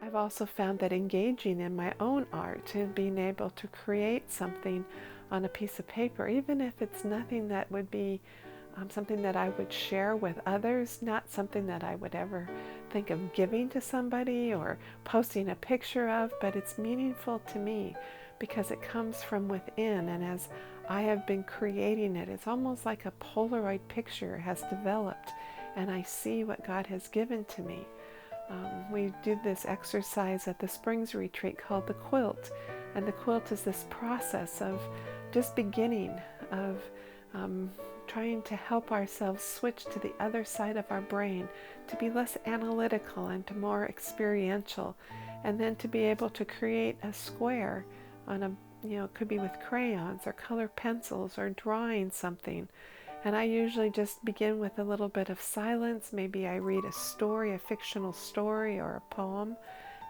I've also found that engaging in my own art and being able to create something on a piece of paper, even if it's nothing that would be something that I would share with others, not something that I would ever think of giving to somebody or posting a picture of, but it's meaningful to me because it comes from within. And as I have been creating it, it's almost like a Polaroid picture has developed, and I see what God has given to me. We do this exercise at the Springs retreat called the quilt, and the quilt is this process of just beginning, of trying to help ourselves switch to the other side of our brain, to be less analytical and to more experiential, and then to be able to create a square on a, it could be with crayons or color pencils or drawing something. And I usually just begin with a little bit of silence. Maybe I read a story, a fictional story or a poem,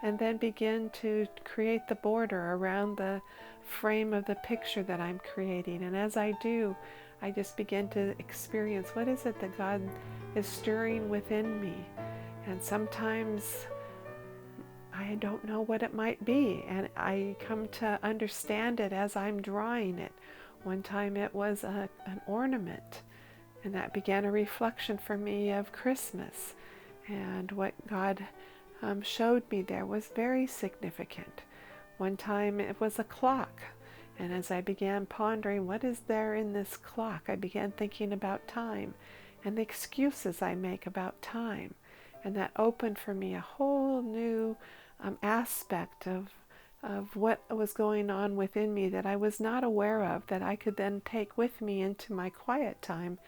and then begin to create the border around the frame of the picture that I'm creating. And as I do, I just begin to experience what is it that God is stirring within me. And sometimes I don't know what it might be, and I come to understand it as I'm drawing it. One time it was an ornament, and that began a reflection for me of Christmas. And what God showed me there was very significant. One time it was a clock, and as I began pondering what is there in this clock, I began thinking about time and the excuses I make about time. And that opened for me a whole new aspect of what was going on within me that I was not aware of, that I could then take with me into my quiet time,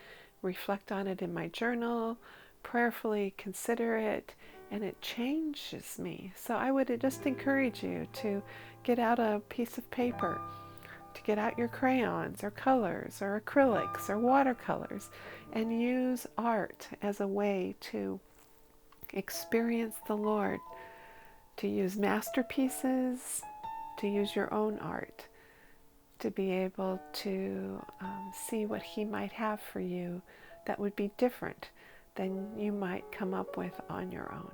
reflect on it in my journal, prayerfully consider it, and it changes me. So I would just encourage you to get out a piece of paper, to get out your crayons or colors or acrylics or watercolors, and use art as a way to experience the Lord, to use masterpieces, to use your own art, to be able to see what He might have for you that would be different than you might come up with on your own.